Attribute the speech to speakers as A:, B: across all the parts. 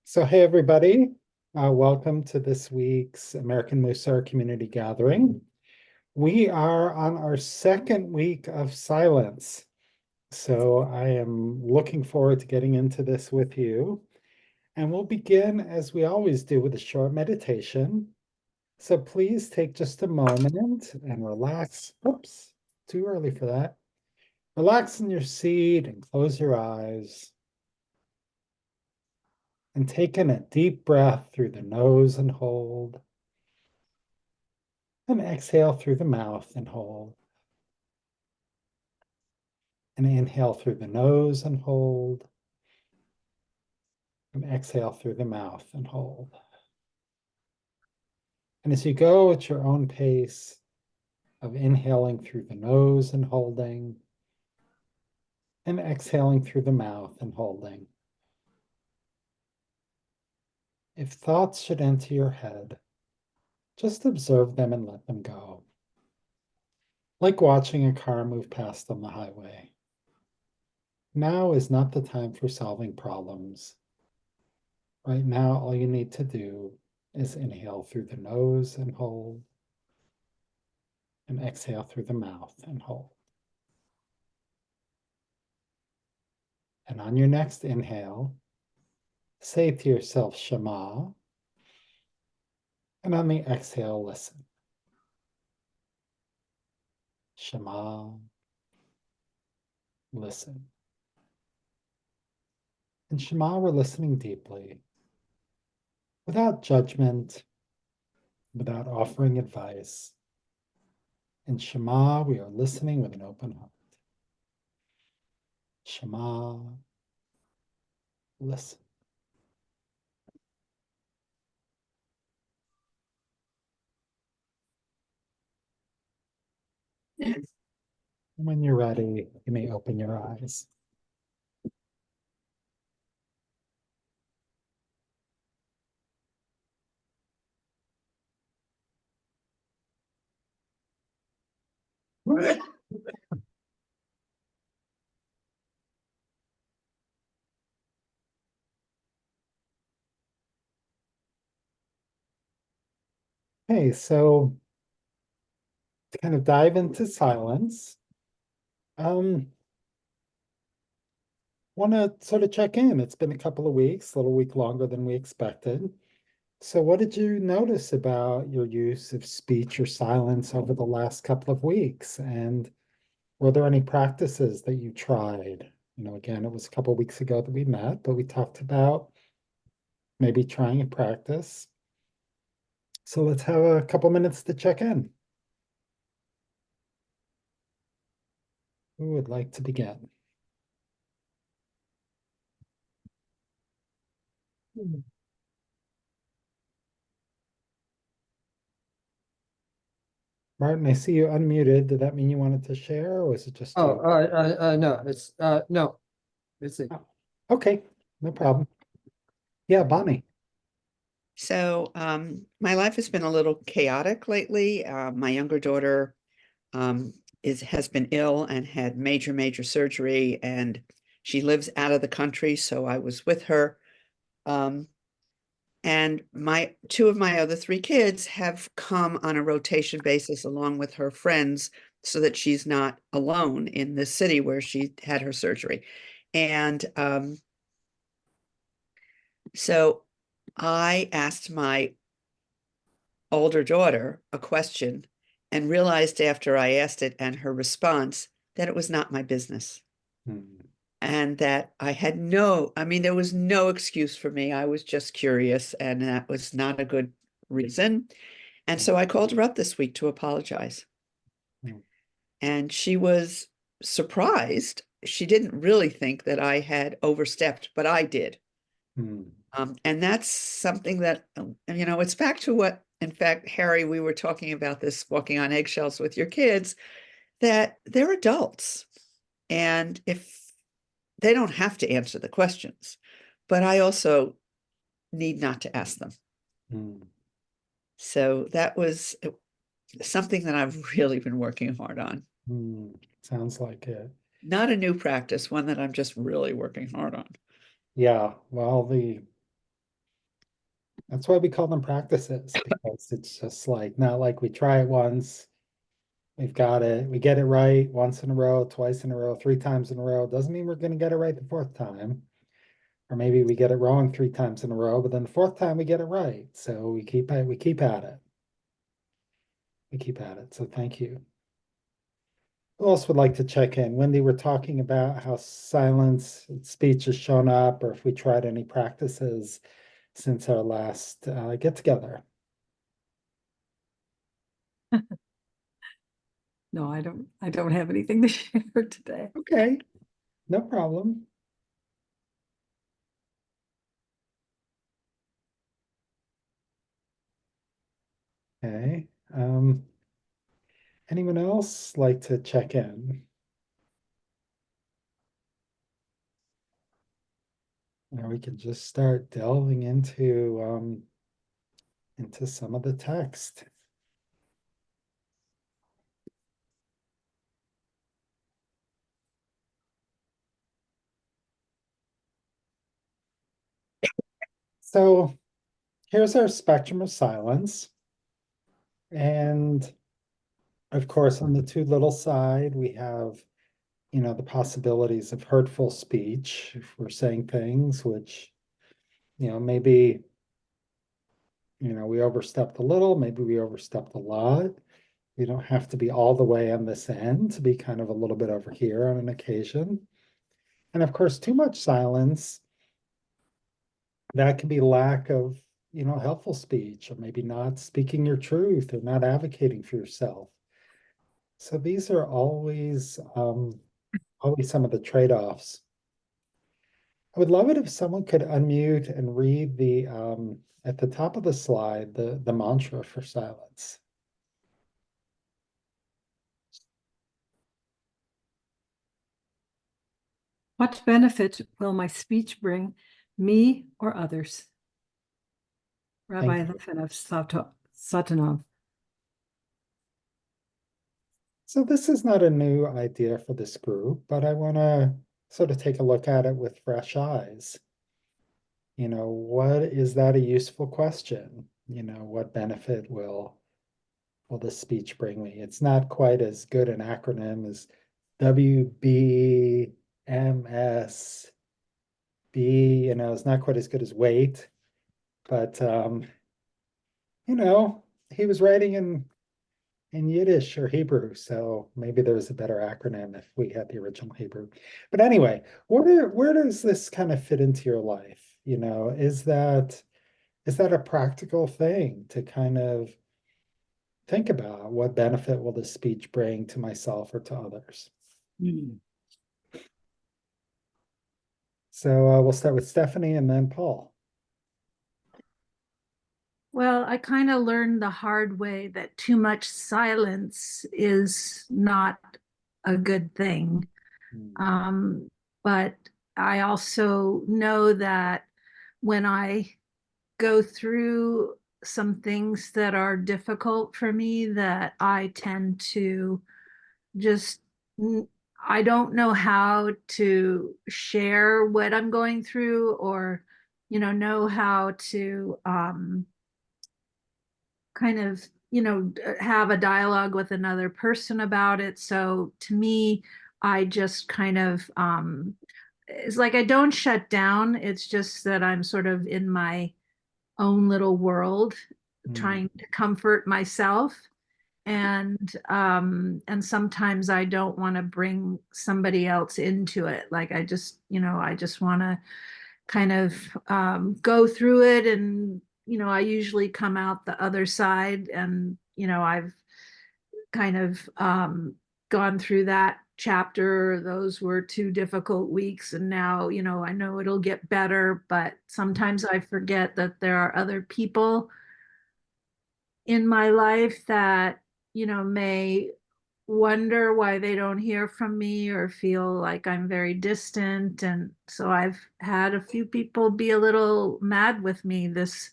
A: So, hey, everybody. Welcome to this week's American Mussar Community Gathering. We are on our second week of silence. So, I am looking forward to getting into this with you. And we'll begin, as we always do, with a short meditation. So, please take just a moment and relax. Oops, too early for that. Relax in your seat and close your eyes. And take in a deep breath through the nose and hold. And exhale through the mouth and hold. And inhale through the nose and hold. And exhale through the mouth and hold. And as you go at your own pace of inhaling through the nose and holding, and exhaling through the mouth and holding. If thoughts should enter your head, just observe them and let them go. Like watching a car move past on the highway. Now is not the time for solving problems. Right now, all you need to do is inhale through the nose and hold, and exhale through the mouth and hold. And on your next inhale, say to yourself, Shema, and on the exhale, listen. Shema, listen. In Shema, we're listening deeply, without judgment, without offering advice. In Shema, we are listening with an open heart. Shema, listen. When you're ready, you may open your eyes. Hey, so to kind of dive into silence, um, want to sort of check in. It's been a couple of weeks, a little week longer than we expected. So, what did you notice about your use of speech or silence over the last couple of weeks? And were there any practices that you tried? Again, it was a couple of weeks ago that we met, but we talked about maybe trying a practice. So, let's have a couple minutes to check in. Who would like to begin? Martin, I see you unmuted. Did that mean you wanted to share, or was it just
B: Oh,
A: you?
B: no, no, it's it.
A: Oh, okay, no problem. Yeah, Bonnie.
C: So my life has been a little chaotic lately. My younger daughter has been ill and had major surgery, and she lives out of the country, so I was with her. Um, and my two of my other three kids have come on a rotation basis along with her friends so that she's not alone in the city where she had her surgery. And so I asked my older daughter a question and realized after I asked it and her response that it was not my business.
A: Hmm.
C: And that there was no excuse for me. I was just curious, and that was not a good reason. And so I called her up this week to apologize.
A: Hmm.
C: And she was surprised. She didn't really think that I had overstepped, but I did.
A: Hmm.
C: And that's something that, it's back to what, in fact, Harry, we were talking about this walking on eggshells with your kids, that they're adults. And if they don't have to answer the questions, but I also need not to ask them.
A: Hmm.
C: So that was something that I've really been working hard on.
A: Hmm. Sounds like it.
C: Not a new practice, one that I'm just really working hard on.
A: Yeah, well, That's why we call them practices, because it's just like, not like we try it once, we've got it, we get it right once in a row, twice in a row, 3 times in a row. Doesn't mean we're gonna get it right the fourth time. Or maybe we get it wrong 3 times in a row, but then the fourth time we get it right. So we keep at it. We keep at it. So thank you. Who else would like to check in? Wendy, we're talking about how silence speech has shown up, or if we tried any practices since our last get together.
D: No, I don't have anything to share today.
A: Okay, no problem. Okay. Anyone else like to check in? Or we can just start delving into some of the text. So here's our spectrum of silence. And of course, on the too little side, we have, the possibilities of hurtful speech. If we're saying things which, maybe, we overstepped a little, maybe we overstepped a lot. We don't have to be all the way on this end to be kind of a little bit over here on an occasion. And of course, too much silence, that can be lack of, helpful speech, or maybe not speaking your truth or not advocating for yourself. So these are always some of the trade-offs. I would love it if someone could unmute and read the at the top of the slide, the mantra for silence.
D: What benefit will my speech bring me or others? Rabbi
A: you.
D: Lefinov Satanov.
A: So this is not a new idea for this group, but I want to sort of take a look at it with fresh eyes. What is that a useful question? What benefit will this speech bring me? It's not quite as good an acronym as WBMSB, it's not quite as good as weight, but he was writing in Yiddish or Hebrew, so maybe there was a better acronym if we had the original Hebrew. But anyway, where does this kind of fit into your life? Is that a practical thing to kind of think about? What benefit will this speech bring to myself or to others? So we'll start with Stephanie and then Paul.
E: Well, I kind of learned the hard way that too much silence is not a good thing. But I also know that when I go through some things that are difficult for me, that I tend to just, I don't know how to share what I'm going through, or, know how to kind of, have a dialogue with another person about it. So to me, I just kind of, it's like I don't shut down. It's just that I'm sort of in my own little world, trying to comfort myself. And sometimes I don't want to bring somebody else into it. Like I just want to kind of go through it, and I usually come out the other side, and I've kind of gone through that chapter. Those were 2 difficult weeks, and now I know it'll get better, but sometimes I forget that there are other people in my life that may wonder why they don't hear from me, or feel like I'm very distant. And so I've had a few people be a little mad with me this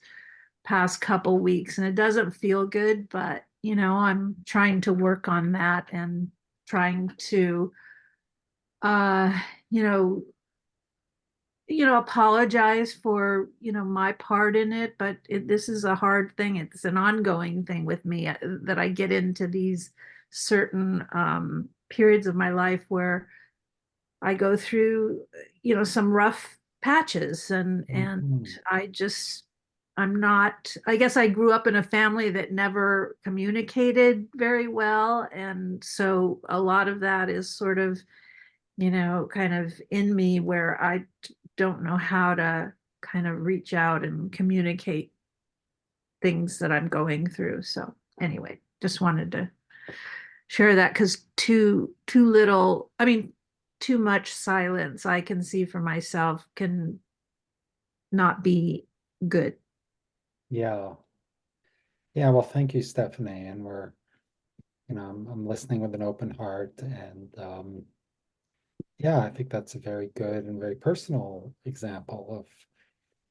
E: past couple weeks, and it doesn't feel good, but I'm trying to work on that, and trying to uh you know apologize for, my part in it, but this is a hard thing. It's an ongoing thing with me that I get into these certain periods of my life where I go through, some rough patches and
A: Mhm.
E: I'm not, I guess I grew up in a family that never communicated very well. And so a lot of that is sort of, kind of in me where I don't know how to kind of reach out and communicate things that I'm going through. So anyway, just wanted to share that because too little, I mean, too much silence I can see for myself can not be good.
A: Yeah. Yeah, well, thank you, Stephanie. And I'm listening with an open heart. And yeah, I think that's a very good and very personal example of,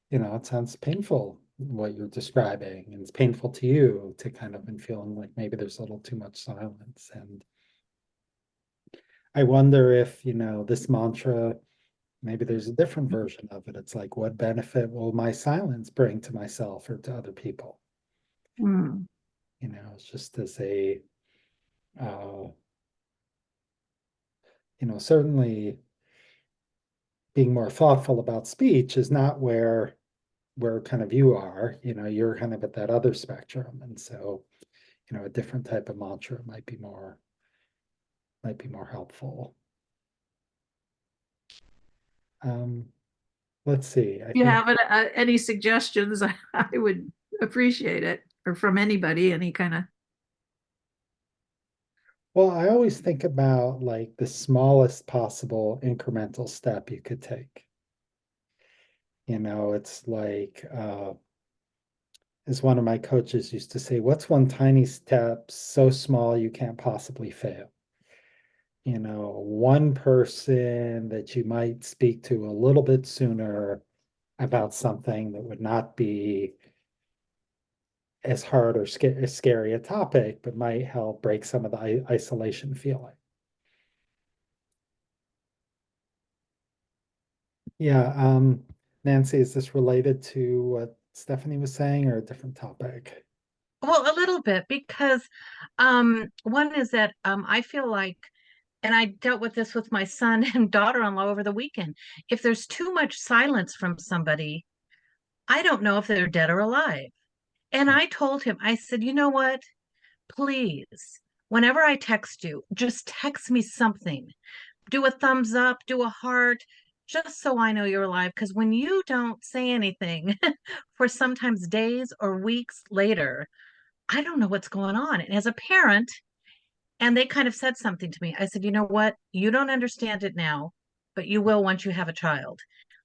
A: it sounds painful what you're describing. And it's painful to you to kind of been feeling like maybe there's a little too much silence. And I wonder if, this mantra, maybe there's a different version of it. It's like, what benefit will my silence bring to myself or to other people?
E: Mm.
A: It's just as uh, certainly being more thoughtful about speech is not where kind of you are, you're kind of at that other spectrum. And so, a different type of mantra might be more helpful. Um, let's see. I
E: If you
A: think,
E: have any suggestions, I would appreciate it, or from anybody, any kind of.
A: well, I always think about like the smallest possible incremental step you could take. It's like as one of my coaches used to say, what's one tiny step so small you can't possibly fail? One person that you might speak to a little bit sooner about something that would not be as hard or as scary a topic, but might help break some of the isolation feeling. Yeah, Nancy, is this related to what Stephanie was saying or a different topic?
F: Well, a little bit because one is that I feel like, and I dealt with this with my son and daughter-in-law over the weekend. If there's too much silence from somebody, I don't know if they're dead or alive. And I told him, I said, you know what? Please, whenever I text you, just text me something. Do a thumbs up, do a heart, just so I know you're alive. Because when you don't say anything for sometimes days or weeks later, I don't know what's going on. And as a parent, and they kind of said something to me. I said, you know what? You don't understand it now, but you will once you have a child.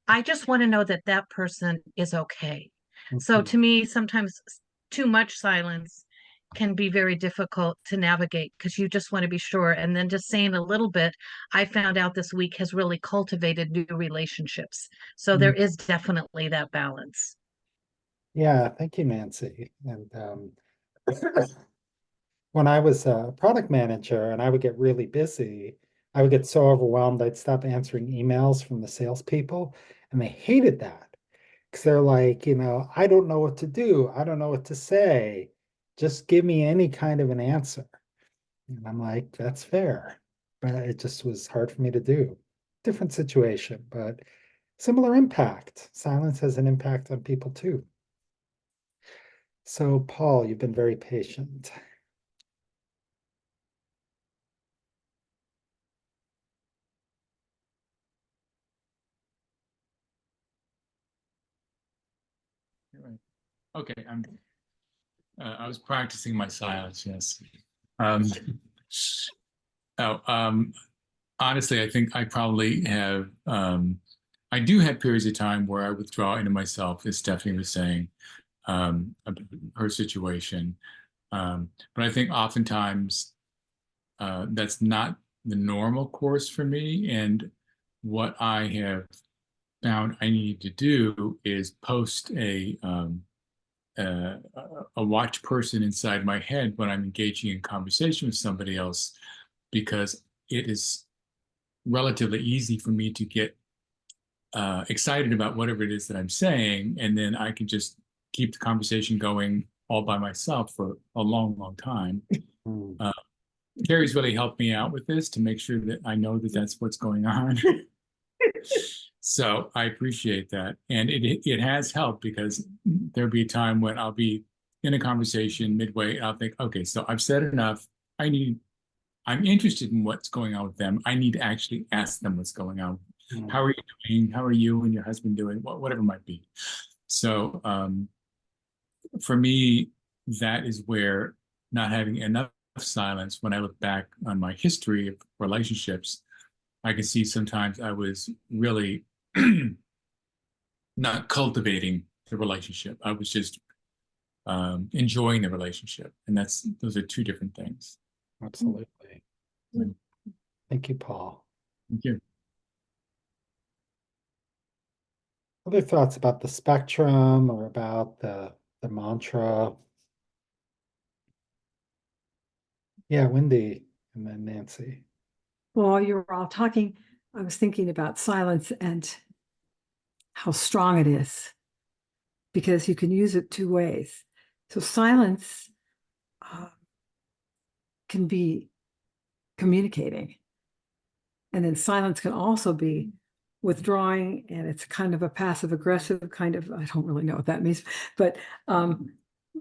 F: I just want to know that that person is okay. So
A: Mhm.
F: to me, sometimes too much silence can be very difficult to navigate because you just want to be sure. And then just saying a little bit, I found out this week has really cultivated new relationships. So there is definitely that balance.
A: Yeah, thank you, Nancy. And when I was a product manager and I would get really busy, I would get so overwhelmed, I'd stop answering emails from the salespeople, and they hated that because they're like, I don't know what to do. I don't know what to say. Just give me any kind of an answer. And I'm like, that's fair. But it just was hard for me to do. Different situation, but similar impact. Silence has an impact on people too. So, Paul, you've been very patient.
G: Right. Okay, I was practicing my silence, yes. Um, oh, honestly, I think I probably have, I do have periods of time where I withdraw into myself, as Stephanie was saying, about her situation. But I think oftentimes that's not the normal course for me. And what I have found I need to do is post uh, a watch person inside my head when I'm engaging in conversation with somebody else, because it is relatively easy for me to get excited about whatever it is that I'm saying, and then I can just keep the conversation going all by myself for a long, long time.
A: Mm.
G: Carrie's really helped me out with this to make sure that I know that that's what's going on. So I appreciate that. And it has helped, because there'll be a time when I'll be in a conversation midway and I'll think, okay, so I've said enough. I'm interested in what's going on with them. I need to actually ask them what's going on.
A: Mm.
G: How are you doing? How are you and your husband doing? Whatever it might be. So for me, that is where not having enough silence, when I look back on my history of relationships, I can see sometimes I was really not cultivating the relationship. I was just enjoying the relationship. And those are two different things.
A: Absolutely.
G: Mm.
A: Thank you, Paul.
G: Thank you.
A: Other thoughts about the spectrum or about the mantra? Yeah, Wendy and then Nancy.
D: While you were all talking, I was thinking about silence and how strong it is, because you can use it two ways. So silence can be communicating, and then silence can also be withdrawing, and it's kind of a passive aggressive kind of, I don't really know what that means, but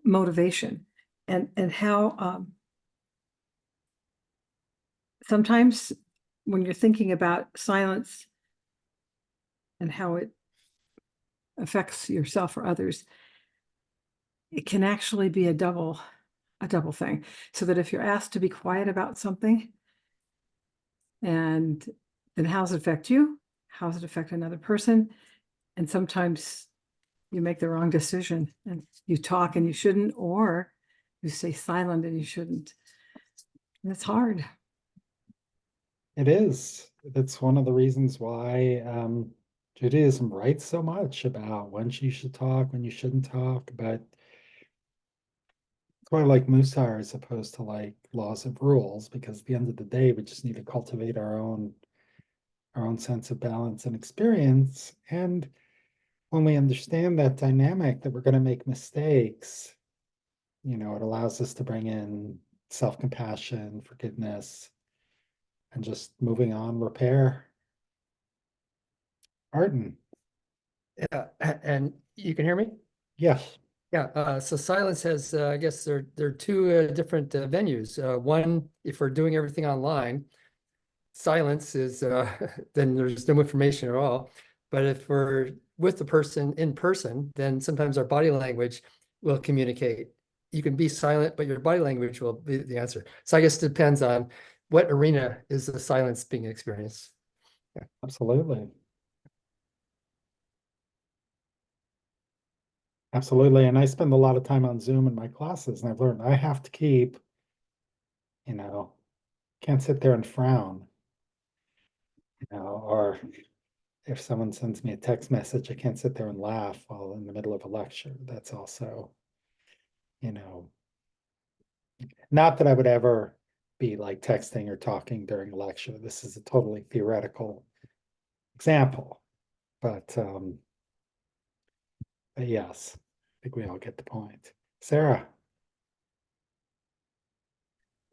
D: motivation, and how sometimes when you're thinking about silence and how it affects yourself or others, it can actually be a double thing. So that if you're asked to be quiet about something, and then how does it affect you? How does it affect another person? And sometimes you make the wrong decision and you talk and you shouldn't, or you stay silent and you shouldn't. And it's hard.
A: It is. That's one of the reasons why Judaism writes so much about when you should talk, when you shouldn't talk. But it's why I like Mussar as opposed to like laws of rules, because at the end of the day, we just need to cultivate our own sense of balance and experience. And when we understand that dynamic, that we're going to make mistakes, it allows us to bring in self-compassion, forgiveness, and just moving on, repair. Arden.
B: Yeah, and you can hear me?
A: Yes.
B: Yeah, so silence has, I guess there are two different venues. One, if we're doing everything online, silence is, then there's no information at all. But if we're with the person in person, then sometimes our body language will communicate. You can be silent, but your body language will be the answer. So I guess it depends on what arena is the silence being experienced. Yeah.
A: Absolutely. Absolutely. And I spend a lot of time on Zoom in my classes, and I've learned I have to keep, can't sit there and frown, or if someone sends me a text message, I can't sit there and laugh while in the middle of a lecture. That's also, not that I would ever be like texting or talking during a lecture. This is a totally theoretical example, but yes, I think we all get the point. Sarah.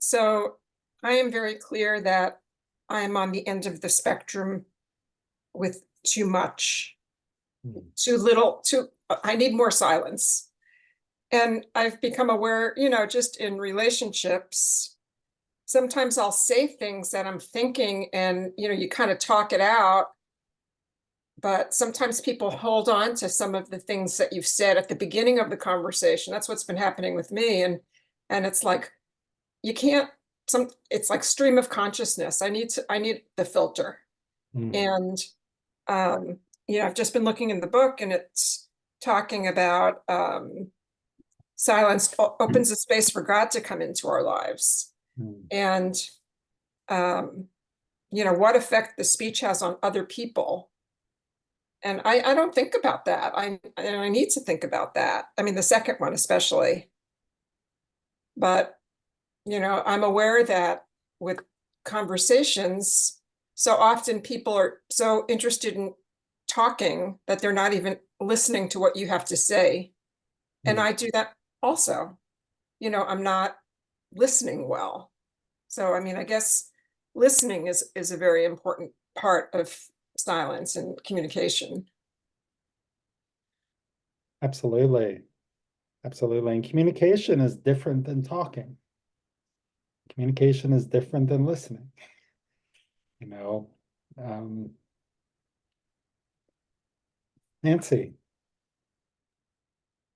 H: So I am very clear that I am on the end of the spectrum with too much, too little, I need more silence. And I've become aware, just in relationships, sometimes I'll say things that I'm thinking and, you kind of talk it out. But sometimes people hold on to some of the things that you've said at the beginning of the conversation. That's what's been happening with me. And it's like, you can't, it's like stream of consciousness. I need the filter. And, I've just been looking in the book, and it's talking about silence opens a space for God to come into our lives. And, what effect the speech has on other people. And I don't think about that. I need to think about that. I mean, the second one especially. But, I'm aware that with conversations, so often people are so interested in talking, that they're not even listening to what you have to say. And
A: Mm.
H: I do that also. You know, I'm not listening well. So, I mean, I guess listening is a very important part of silence and communication.
A: Absolutely. Absolutely. And communication is different than talking. Communication is different than listening. You know, um, Nancy.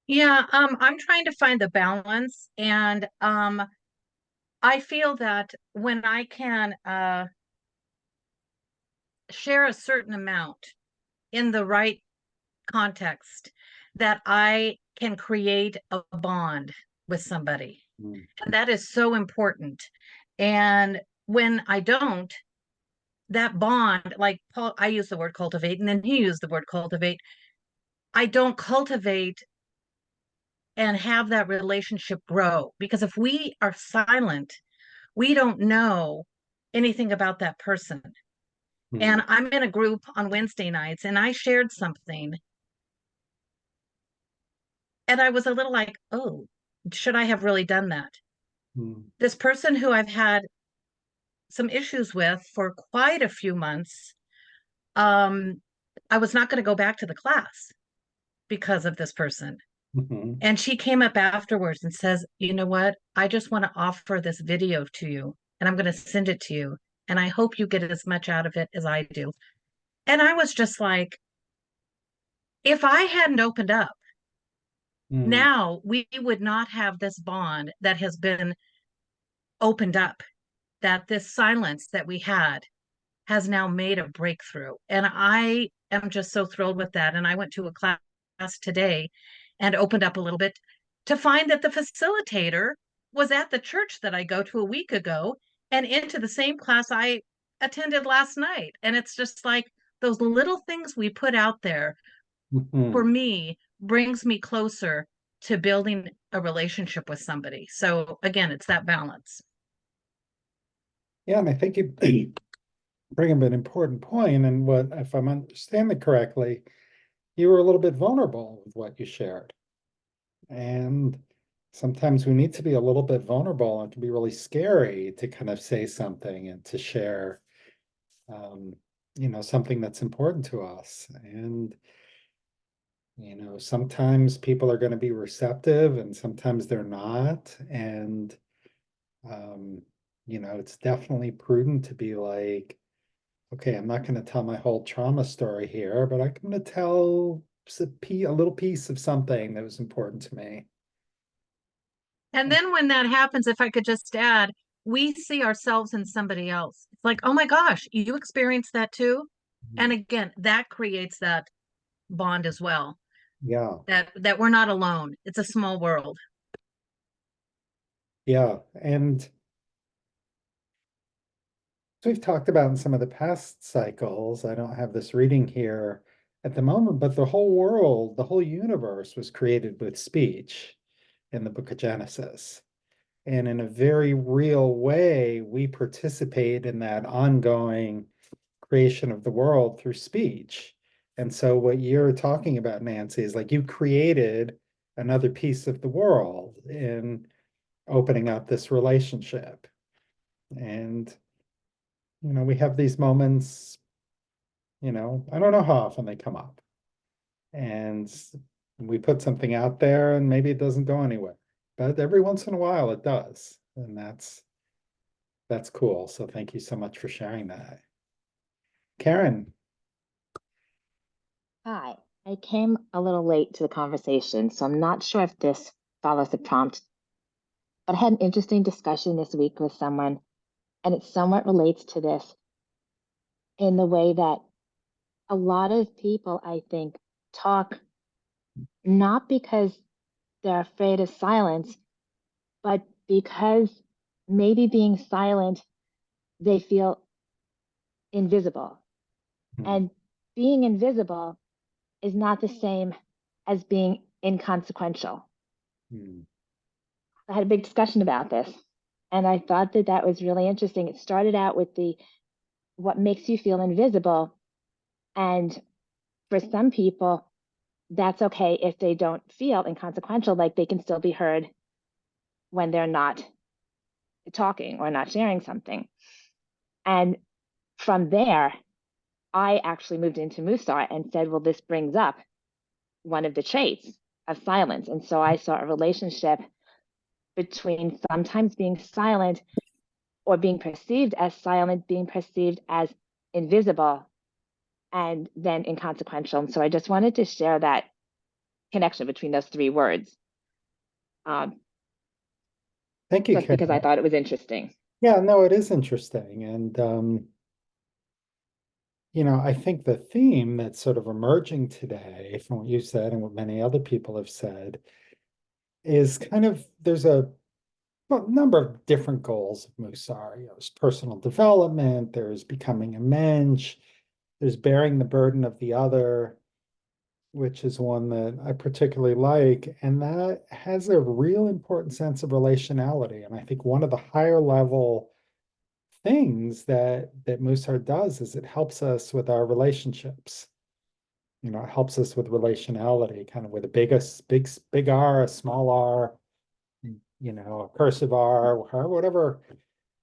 F: Yeah, I'm trying to find the balance, and I feel that when I can share a certain amount in the right context, that I can create a bond with somebody.
A: Mm.
F: And that is so important. And when I don't, that bond, like Paul, I use the word cultivate, and then he used the word cultivate. I don't cultivate and have that relationship grow, because if we are silent, we don't know anything about that person. And
A: Mm.
F: I'm in a group on Wednesday nights, and I shared something, and I was a little like, oh, should I have really done that?
A: Mm.
F: This person who I've had some issues with for quite a few months, I was not going to go back to the class because of this person.
A: Mhm.
F: And she came up afterwards and says, you know what? I just want to offer this video to you, and I'm going to send it to you. And I hope you get as much out of it as I do. And I was just like, if I hadn't opened up,
A: Mm.
F: now we would not have this bond that has been opened up, that this silence that we had has now made a breakthrough. And I am just so thrilled with that. And I went to a class today and opened up a little bit to find that the facilitator was at the church that I go to a week ago and into the same class I attended last night. And it's just like those little things we put out there, for
A: Mhm.
F: me, brings me closer to building a relationship with somebody. So again, it's that balance.
A: Yeah, and I think you bring up an important point, and what, if I'm understanding correctly, you were a little bit vulnerable with what you shared. And sometimes we need to be a little bit vulnerable. It can be really scary to kind of say something and to share, um, something that's important to us. And, sometimes people are going to be receptive and sometimes they're not. And, um, it's definitely prudent to be like, okay, I'm not going to tell my whole trauma story here, but I'm going to tell a little piece of something that was important to me.
F: And then when that happens, if I could just add, we see ourselves in somebody else. It's like, oh my gosh, you experienced that too. And again, that creates that bond as well,
A: Yeah,
F: that we're not alone. It's a small world.
A: yeah. And so we've talked about in some of the past cycles, I don't have this reading here at the moment, but the whole world, the whole universe was created with speech in the book of Genesis. And in a very real way, we participate in that ongoing creation of the world through speech. And so what you're talking about, Nancy, is like you created another piece of the world in opening up this relationship. And, we have these moments, I don't know how often they come up. And we put something out there and maybe it doesn't go anywhere. But every once in a while it does. And that's cool. So thank you so much for sharing that. Karen.
I: Hi, I came a little late to the conversation, so I'm not sure if this follows the prompt, but I had an interesting discussion this week with someone, and it somewhat relates to this in the way that a lot of people, I think, talk not because they're afraid of silence, but because maybe being silent, they feel invisible. And being invisible is not the same as being inconsequential. I had a big discussion about this, and I thought that that was really interesting. It started out with what makes you feel invisible, and for some people, that's okay if they don't feel inconsequential, like they can still be heard when they're not talking or not sharing something. And from there, I actually moved into Mussar and said, well, this brings up one of the traits of silence. And so I saw a relationship between sometimes being silent or being perceived as silent, being perceived as invisible, and then inconsequential. And so I just wanted to share that connection between those three words.
A: Thank you,
I: Just because I
A: Carol.
I: thought it was interesting.
A: Yeah, no, it is interesting. And you know, I think the theme that's sort of emerging today from what you said and what many other people have said is kind of there's a number of different goals of Mussar. You know, there's personal development, there's becoming a mensch, there's bearing the burden of the other, which is one that I particularly like. And that has a real important sense of relationality. And I think one of the higher level things that Mussar does is it helps us with our relationships. You know, it helps us with relationality, kind of with a big R, a small R, you know, a cursive R, whatever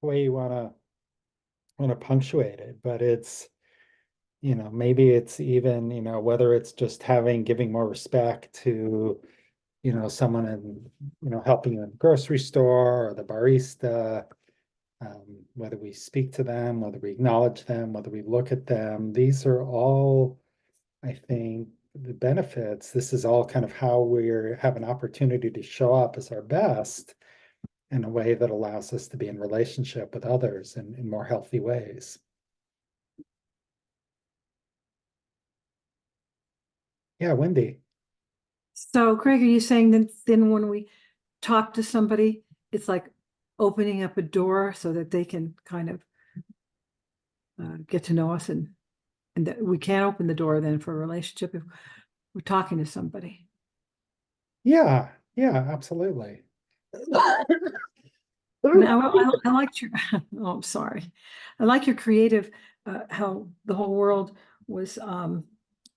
A: way you want to punctuate it. But it's, you know, maybe it's even, you know, whether it's just giving more respect to, you know, someone in, you know, helping you in the grocery store or the barista, whether we speak to them, whether we acknowledge them, whether we look at them. These are all, I think, the benefits. This is all kind of how we have an opportunity to show up as our best in a way that allows us to be in relationship with others in more healthy ways. Yeah, Wendy.
D: So Craig, are you saying that then when we talk to somebody, it's like opening up a door so that they can kind of get to know us, and that we can open the door then for a relationship if we're talking to somebody?
A: Yeah, absolutely.
D: I liked your, oh, I'm sorry. I like your creative, how the whole world was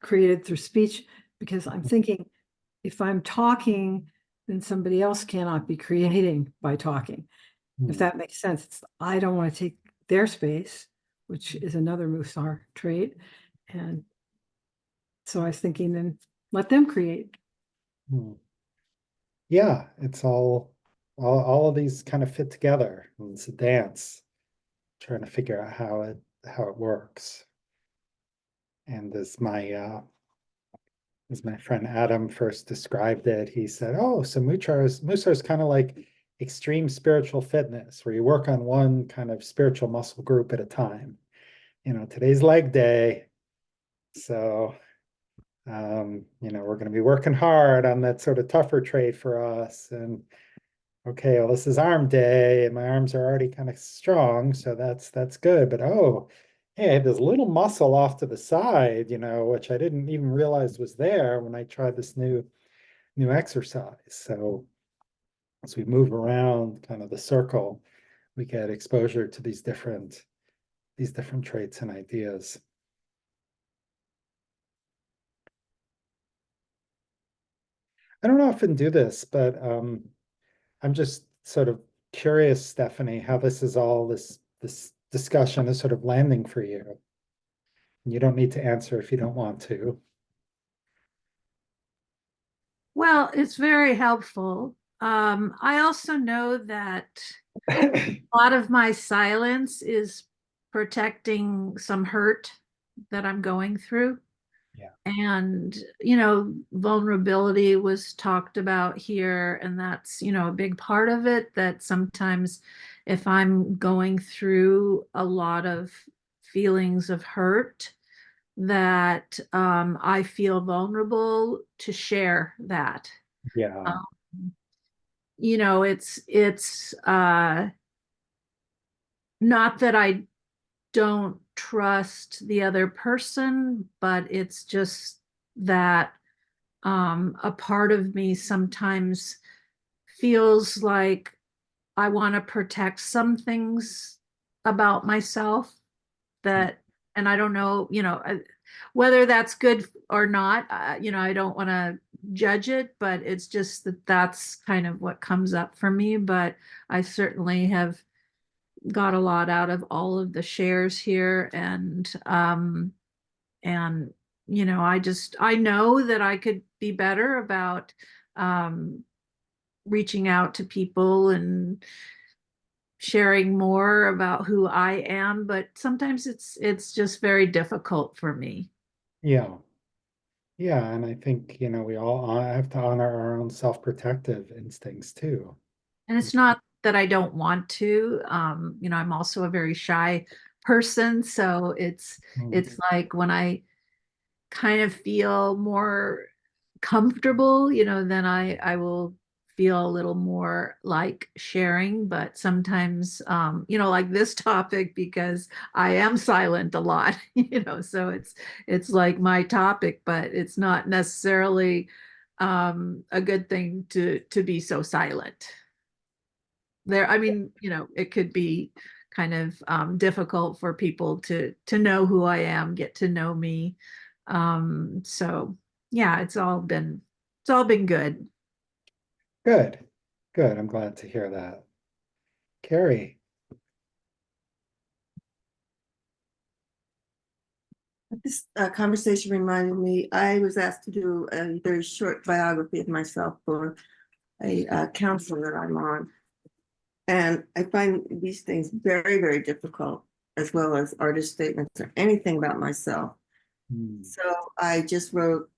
D: created through speech, because I'm thinking if I'm talking, then somebody else cannot be creating by talking. If that makes sense. I don't want to take their space, which is another Mussar trait. And so I was thinking, then let them create.
A: Yeah, it's all of these kind of fit together. It's a dance, trying to figure out how it works. And as my friend Adam first described it, he said, "Oh, so Mussar is kind of like extreme spiritual fitness, where you work on one kind of spiritual muscle group at a time. You know, today's leg day, so you know, we're going to be working hard on that sort of tougher trait for us. And okay, well, this is arm day, and my arms are already kind of strong, so that's good. But oh, hey, I had this little muscle off to the side, you know, which I didn't even realize was there when I tried this new exercise. So as we move around kind of the circle, we get exposure to these different traits and ideas. I don't often do this, but I'm just sort of curious, Stephanie, how this discussion is sort of landing for you. You don't need to answer if you don't want to.
E: Well, it's very helpful. I also know that a lot of my silence is protecting some hurt that I'm going through.
A: Yeah.
E: And, vulnerability was talked about here, and that's, a big part of it, that sometimes if I'm going through a lot of feelings of hurt, that I feel vulnerable to share that.
A: Yeah.
E: It's not that I don't trust the other person, but it's just that a part of me sometimes feels like I want to protect some things about myself that, and I don't know, whether that's good or not, I don't want to judge it, but it's just that's kind of what comes up for me. But I certainly have got a lot out of all of the shares here, and I know that I could be better about reaching out to people and sharing more about who I am, but sometimes it's just very difficult for me.
A: Yeah. Yeah, and I think, we all have to honor our own self-protective instincts too.
E: And it's not that I don't want to. I'm also a very shy person, so it's like when I kind of feel more comfortable, then I will feel a little more like sharing. But sometimes, like this topic, because I am silent a lot, so it's like my topic, but it's not necessarily a good thing to be so silent. It could be kind of difficult for people to know who I am, get to know me. So yeah, it's all been good.
A: Good, good. I'm glad to hear that. Carrie.
J: This conversation reminded me, I was asked to do a very short biography of myself for a council that I'm on. And I find these things very, very difficult, as well as artist statements or anything about myself. So I just wrote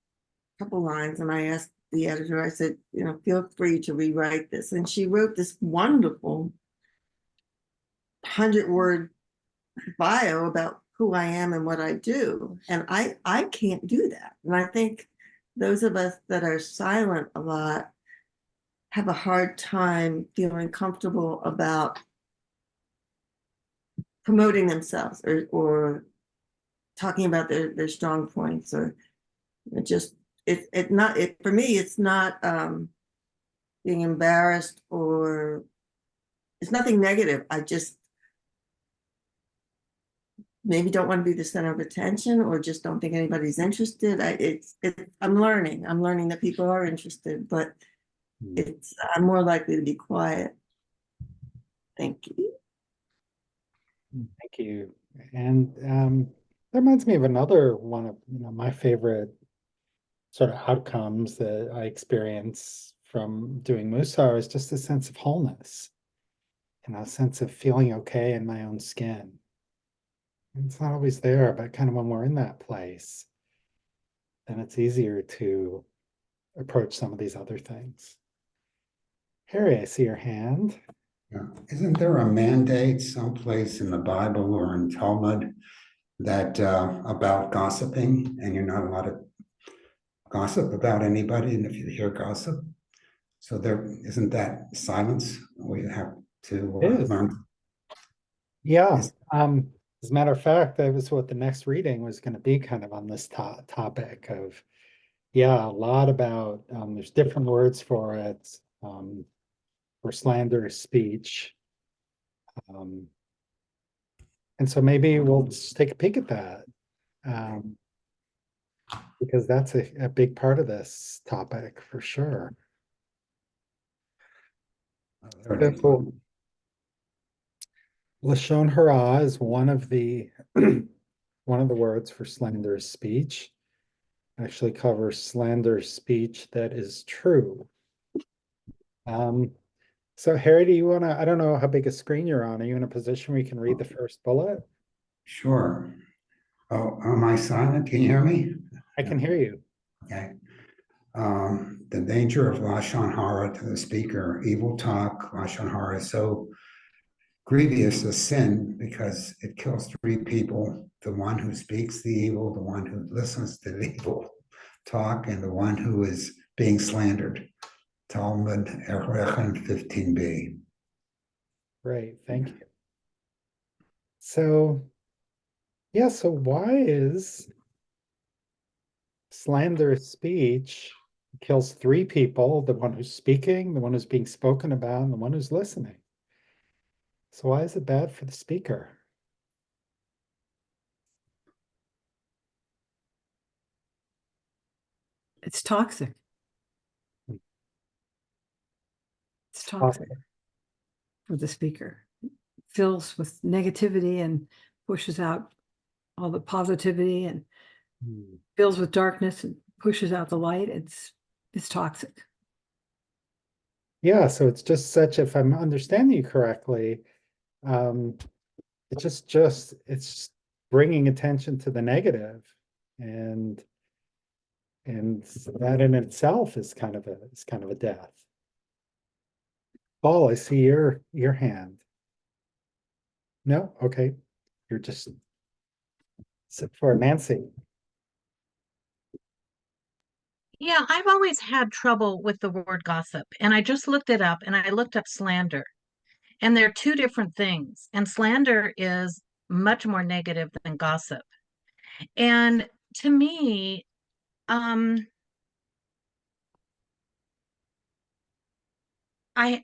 J: a couple lines and I asked the editor, I said, feel free to rewrite this. And she wrote this wonderful 100-word bio about who I am and what I do. And I can't do that. And I think those of us that are silent a lot have a hard time feeling comfortable about promoting themselves or talking about their strong points, or for me, it's not being embarrassed, or it's nothing negative. I just maybe don't want to be the center of attention, or just don't think anybody's interested. I'm learning that people are interested, but I'm more likely to be quiet. Thank you.
A: Thank you. And that reminds me of another one of my favorite sort of outcomes that I experience from doing Mussar is just a sense of wholeness and a sense of feeling okay in my own skin. And it's not always there, but kind of when we're in that place, then it's easier to approach some of these other things. Harry, I see your hand.
K: Yeah. Isn't there a mandate someplace in the Bible or in Talmud that about gossiping, and you're not allowed to gossip about anybody, and if you hear gossip, so there isn't that silence we have to learn?
A: Yeah. As a matter of fact, that was what the next reading was going to be, kind of on this topic of, a lot about, there's different words for it, for slanderous speech. And so maybe we'll just take a peek at that, because that's a big part of this topic for sure. Cool. Lashon hara is one of the words for slanderous speech. Actually covers slanderous speech that is true. So Harry, do you want to, I don't know how big a screen you're on. Are you in a position where you can read the first bullet?
K: Sure. Oh, am I silent? Can you hear me?
A: I can hear you.
K: Okay. The danger of Lashon Hara to the speaker. Evil talk, Lashon Hara, is so grievous a sin because it kills three people: the one who speaks the evil, the one who listens to the evil talk, and the one who is being slandered. Talmud Erechem 15b.
A: Great, thank you. So, so why is slanderous speech kills three people: the one who's speaking, the one who's being spoken about, and the one who's listening? So why is it bad for the speaker?
D: it's toxic. It's toxic
A: Awesome.
D: for the speaker. It fills with negativity and pushes out all the positivity, and
A: Hmm.
D: fills with darkness and pushes out the light. It's toxic.
A: Yeah, so it's just such, if I'm understanding you correctly, it's it's bringing attention to the negative, and that in itself is kind of a death. Paul, I see your hand. No, okay, you're just sit for Nancy.
F: Yeah, I've always had trouble with the word gossip, and I just looked it up and I looked up slander. And they're two different things. And slander is much more negative than gossip. And to me, I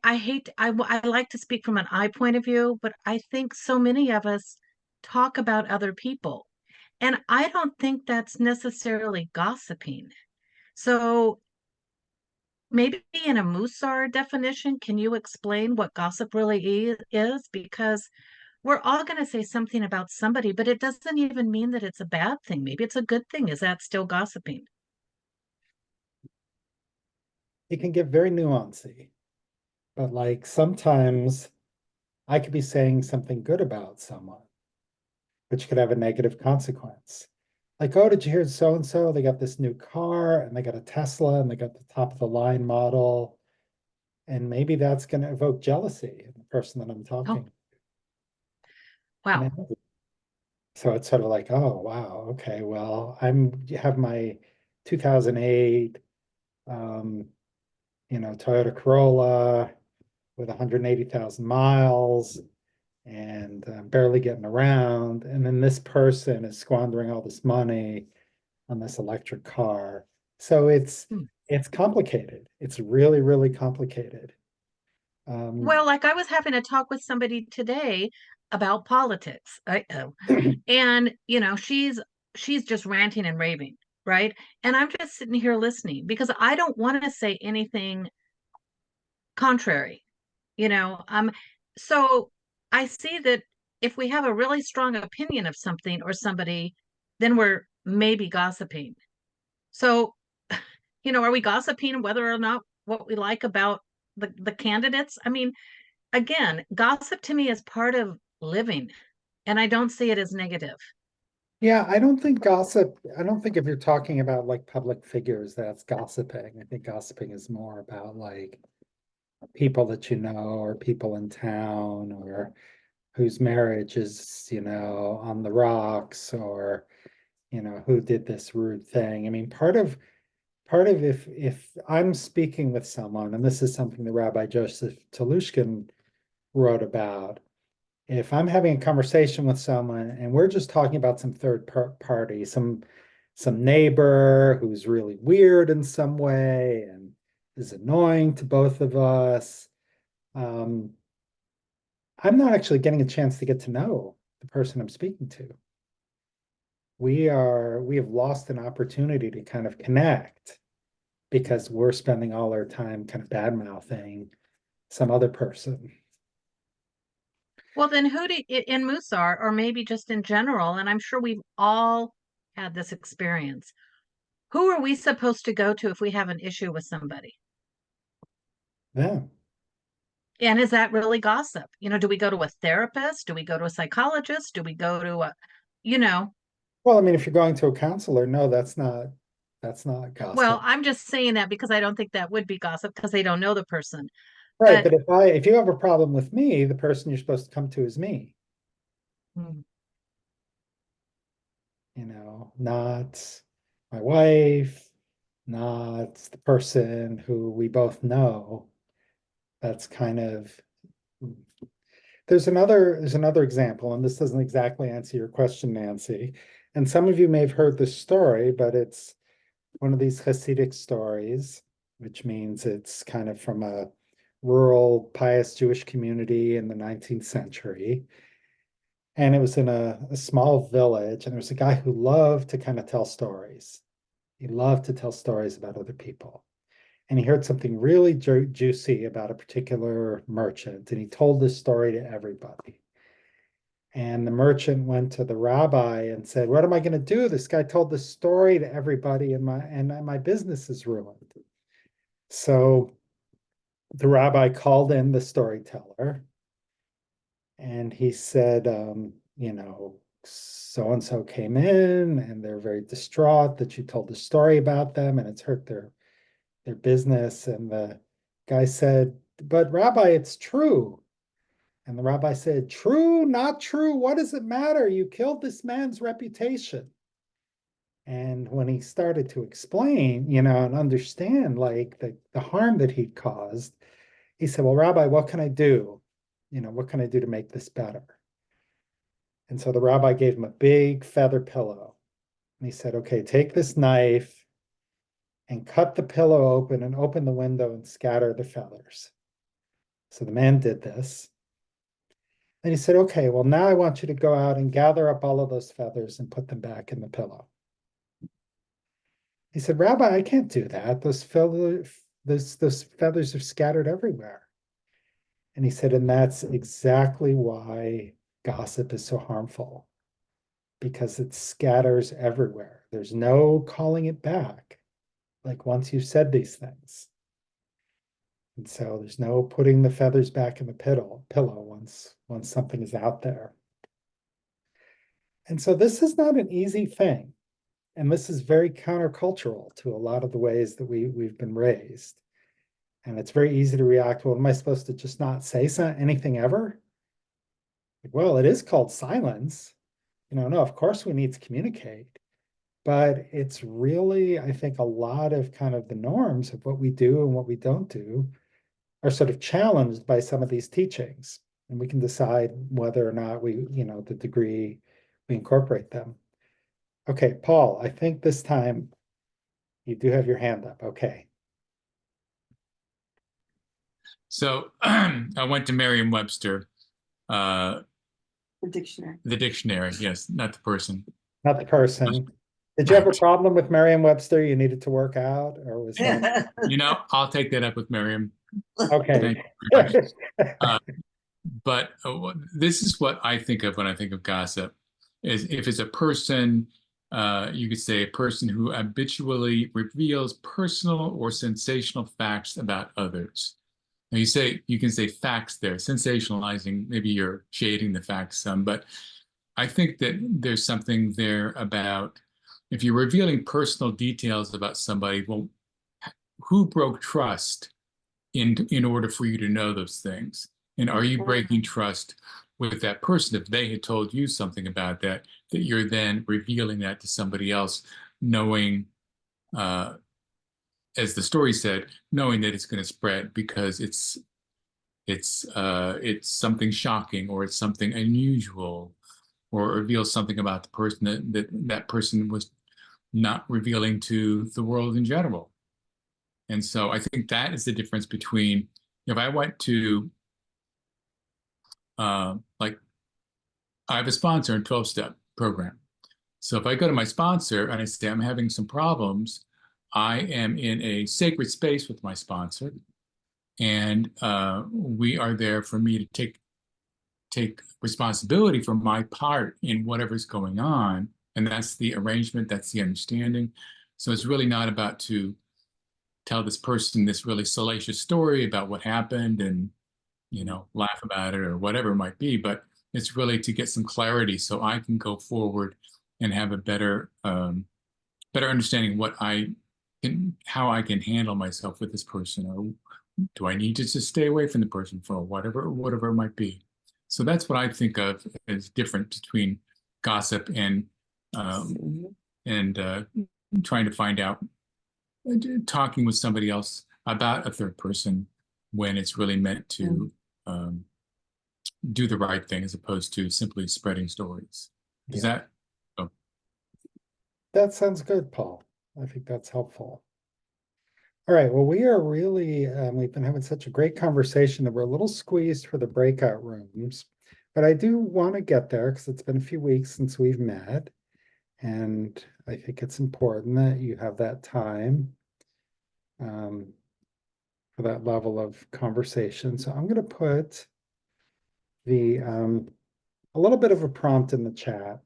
F: hate I like to speak from an I point of view, but I think so many of us talk about other people. And I don't think that's necessarily gossiping. So maybe in a Mussar definition, can you explain what gossip really is? Because we're all going to say something about somebody, but it doesn't even mean that it's a bad thing. Maybe it's a good thing. Is that still gossiping?
A: It can get very nuancy, but like sometimes I could be saying something good about someone, which could have a negative consequence. Like, oh, did you hear so and so? They got this new car and they got a Tesla and they got the top of the line model. And maybe that's going to evoke jealousy in the person that I'm talking.
F: Wow.
A: So it's sort of like, oh, wow, okay, well, have my 2008, Toyota Corolla with 180,000 miles, and barely getting around. And then this person is squandering all this money on this electric car. So it's complicated. It's really, really complicated.
F: Well, like I was having a talk with somebody today about politics. And she's just ranting and raving, right? And I'm just sitting here listening because I don't want to say anything contrary, you know. So I see that if we have a really strong opinion of something or somebody, then we're maybe gossiping. So, are we gossiping whether or not what we like about the candidates? I mean, again, gossip to me is part of living, and I don't see it as negative.
A: Yeah, I don't think if you're talking about like public figures, that's gossiping. I think gossiping is more about like people that you know or people in town or whose marriage is, on the rocks, or, who did this rude thing. I mean, part of if I'm speaking with someone, and this is something the Rabbi Joseph Telushkin wrote about, if I'm having a conversation with someone and we're just talking about some third party, some neighbor who's really weird in some way and is annoying to both of us, I'm not actually getting a chance to get to know the person I'm speaking to. We have lost an opportunity to kind of connect because we're spending all our time kind of bad mouthing some other person.
F: Well, then who do in Musar, or maybe just in general, and I'm sure we've all had this experience. Who are we supposed to go to if we have an issue with somebody?
A: Yeah.
F: And is that really gossip? Do we go to a therapist? Do we go to a psychologist? Do we go to
A: Well, I mean, if you're going to a counselor, no, that's not gossip.
F: well, I'm just saying that because I don't think that would be gossip because they don't know the person.
A: Right,
F: But
A: but if you have a problem with me, the person you're supposed to come to is me. Not my wife, not the person who we both know. That's kind of there's another example, and this doesn't exactly answer your question, Nancy. And some of you may have heard this story, but it's one of these Hasidic stories, which means it's kind of from a rural, pious Jewish community in the 19th century. And it was in a small village, and there was a guy who loved to kind of tell stories. He loved to tell stories about other people. And he heard something really juicy about a particular merchant, and he told this story to everybody. And the merchant went to the rabbi and said, "What am I going to do? This guy told this story to everybody, and my business is ruined." So the rabbi called in the storyteller, and he said, so and so came in, and they're very distraught that you told the story about them, and it's hurt their business. And the guy said, "But Rabbi, it's true." And the rabbi said, "True, not true, what does it matter? You killed this man's reputation." And when he started to explain, and understand like the harm that he'd caused, he said, "Well, Rabbi, what can I do? What can I do to make this better?" And so the rabbi gave him a big feather pillow. And he said, "Okay, take this knife and cut the pillow open and open the window and scatter the feathers." So the man did this. And he said, "Okay, well, now I want you to go out and gather up all of those feathers and put them back in the pillow." He said, "Rabbi, I can't do that. Those feathers are scattered everywhere." And he said, "And that's exactly why gossip is so harmful, because it scatters everywhere. There's no calling it back, like once you've said these things. And so there's no putting the feathers back in the pillow once something is out there." And so this is not an easy thing. And this is very countercultural to a lot of the ways that we've been raised. And it's very easy to react, "Well, am I supposed to just not say anything ever?" Well, it is called silence. No, of course we need to communicate. But it's really, I think, a lot of kind of the norms of what we do and what we don't do are sort of challenged by some of these teachings. And we can decide whether or not the degree we incorporate them. Okay, Paul, I think this time you do have your hand up. Okay.
G: So I went to Merriam-Webster,
J: The dictionary.
G: the dictionary, yes, not the person.
A: Not the person. Did you have a problem with Merriam-Webster you needed to work out, or was that?
G: I'll take that up with Merriam.
A: Okay.
G: Thank you very much. But this is what I think of when I think of gossip, is if it's a person, you could say a person who habitually reveals personal or sensational facts about others. Now you can say facts there, sensationalizing, maybe you're shading the facts some, but I think that there's something there about if you're revealing personal details about somebody, well, who broke trust in order for you to know those things? And are you breaking trust with that person if they had told you something about that you're then revealing that to somebody else, knowing, as the story said, knowing that it's going to spread because it's something shocking, or it's something unusual, or reveals something about the person that person was not revealing to the world in general. And so I think that is the difference between, if I went to, like, I have a sponsor in 12-step program. So if I go to my sponsor and I say, "I'm having some problems," I am in a sacred space with my sponsor. And we are there for me to take responsibility for my part in whatever's going on. And that's the arrangement, that's the understanding. So it's really not about to tell this person this really salacious story about what happened and, laugh about it or whatever it might be, but it's really to get some clarity so I can go forward and have a better understanding how I can handle myself with this person, or do I need to just stay away from the person for whatever it might be. So that's what I think of as different between gossip and trying to find out, talking with somebody else about a third person when it's really meant to do the right thing as opposed to simply spreading stories. Does that? Oh.
A: That sounds good, Paul. I think that's helpful. All right, well, we are really, we've been having such a great conversation that we're a little squeezed for the breakout rooms, but I do want to get there because it's been a few weeks since we've met. And I think it's important that you have that time for that level of conversation. So I'm going to put a little bit of a prompt in the chat.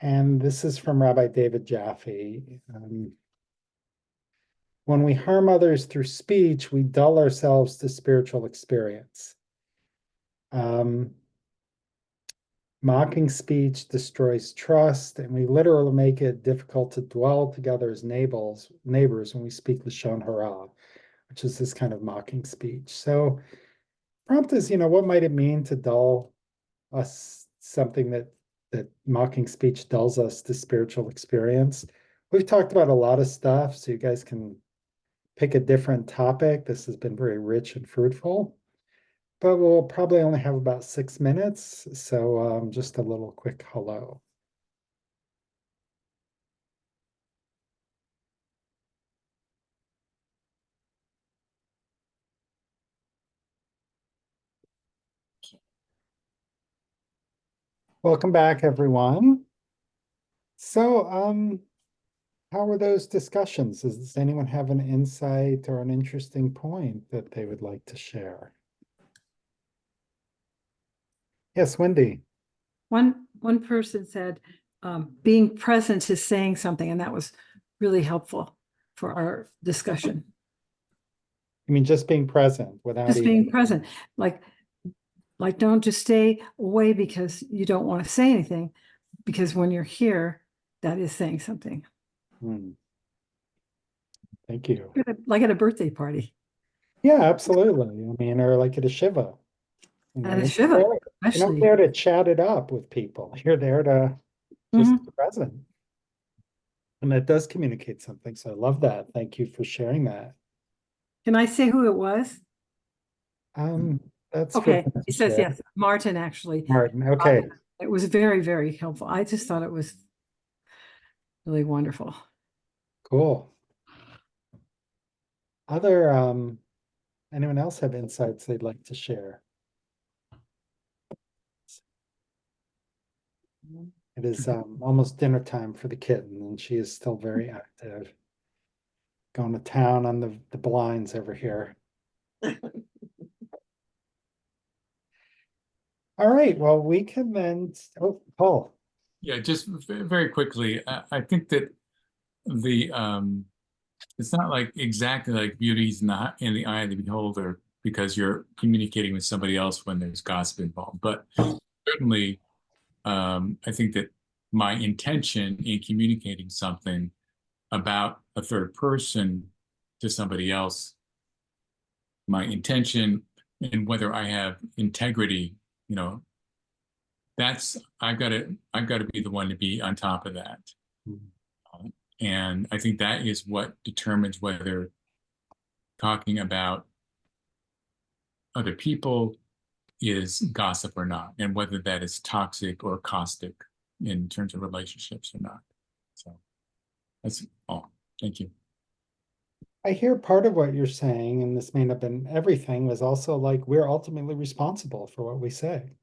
A: And this is from Rabbi David Jaffe. When we harm others through speech, we dull ourselves to spiritual experience. Mocking speech destroys trust, and we literally make it difficult to dwell together as neighbors when we speak Lashon Hara, which is this kind of mocking speech. So prompt is, what might it mean to dull us, something that mocking speech dulls us to spiritual experience? We've talked about a lot of stuff, so you guys can pick a different topic. This has been very rich and fruitful, but we'll probably only have about 6 minutes. So just a little quick hello. Welcome back, everyone. So how were those discussions? Does anyone have an insight or an interesting point that they would like to share? Yes, Wendy.
D: One person said, being present is saying something, and that was really helpful for our discussion.
A: I mean, just being present without
D: Just
A: even
D: being present, like don't just stay away because you don't want to say anything, because when you're here, that is saying something.
A: Thank you.
D: Like at a birthday party.
A: Yeah, absolutely. I mean, or like at a shiva.
D: At a shiva,
A: You're not
D: especially.
A: there to chat it up with people. You're there to just be present. And that does communicate something. So I love that. Thank you for sharing that.
D: Can I say who it was?
A: That's
D: okay.
A: for
D: He says
A: share.
D: yes, Martin, actually.
A: Martin, okay.
D: It was very, very helpful. I just thought it was really wonderful.
A: Cool. Other anyone else have insights they'd like to share? It is almost dinner time for the kitten, and she is still very active. Going to town on the blinds over here. All right, well, we can then, oh, Paul.
G: Yeah, just very quickly, I think that it's not like exactly like beauty's not in the eye of the beholder because you're communicating with somebody else when there's gossip involved. But certainly, I think that my intention in communicating something about a third person to somebody else, my intention and whether I have integrity, I've got to be the one to be on top of that. And I think that is what determines whether talking about other people is gossip or not, and whether that is toxic or caustic in terms of relationships or not. So that's all. Thank you.
A: I hear part of what you're saying, and this may not have been everything, was also like we're ultimately responsible for what we say.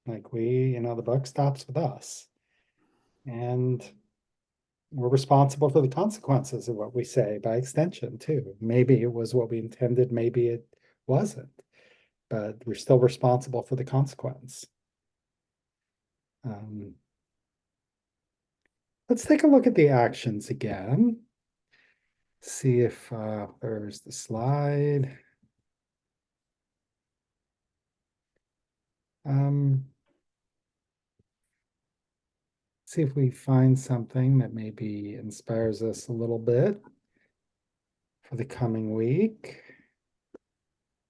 A: Like the buck stops with us. And we're responsible for the consequences of what we say by extension, too. Maybe it was what we intended, maybe it wasn't, but we're still responsible for the consequence. Let's take a look at the actions again. See if there's the slide. See if we find something that maybe inspires us a little bit for the coming week.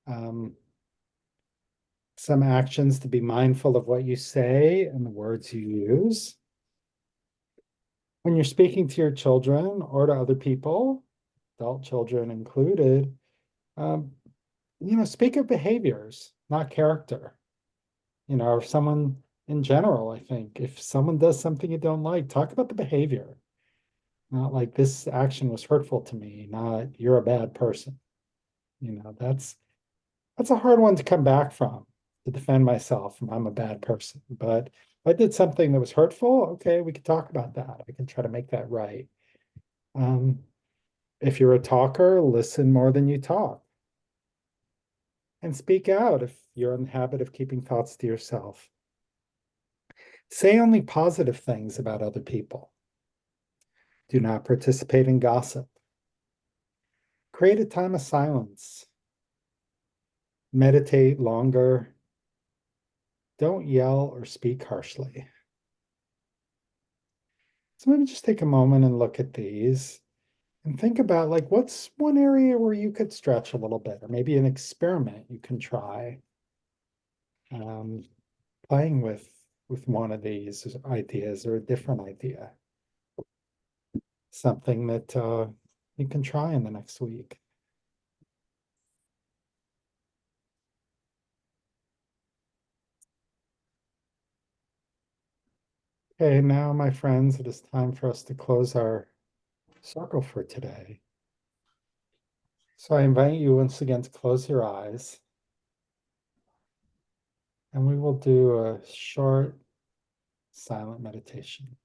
A: Some actions to be mindful of what you say and the words you use. When you're speaking to your children or to other people, adult children included, speak of behaviors, not character. Or someone in general, I think. If someone does something you don't like, talk about the behavior. Not like this action was hurtful to me, not you're a bad person. That's a hard one to come back from, to defend myself. I'm a bad person. But I did something that was hurtful, okay, we could talk about that. I can try to make that right. If you're a talker, listen more than you talk. And speak out if you're in the habit of keeping thoughts to yourself. Say only positive things about other people. Do not participate in gossip. Create a time of silence. Meditate longer. Don't yell or speak harshly. So maybe just take a moment and look at these and think about, like, what's one area where you could stretch a little bit, or maybe an experiment you can try. Playing with one of these ideas or a different idea. Something that you can try in the next week. Okay, now, my friends, it is time for us to close our circle for today. So I invite you once again to close your eyes. And we will do a short silent meditation.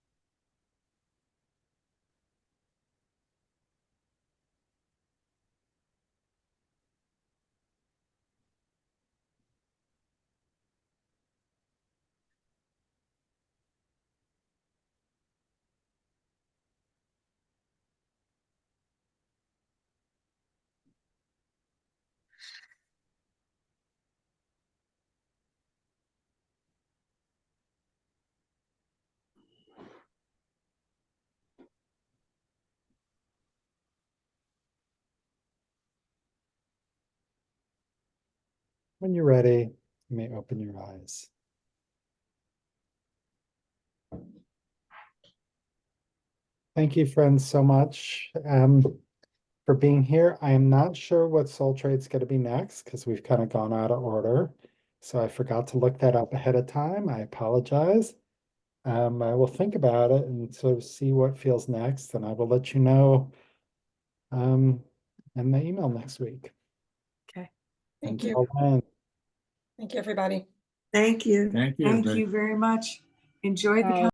A: When you're ready, you may open your eyes. Thank you, friends, so much for being here. I am not sure what Soul Trade's going to be next because we've kind of gone out of order. So I forgot to look that up ahead of time. I apologize. I will think about it and sort of see what feels next, and I will let you know in the email next week.
D: Okay.
H: Thank you.
A: Until then.
H: Thank you, everybody.
J: Thank you.
G: Thank you.
D: Thank you very much. Enjoy the
I: Bye.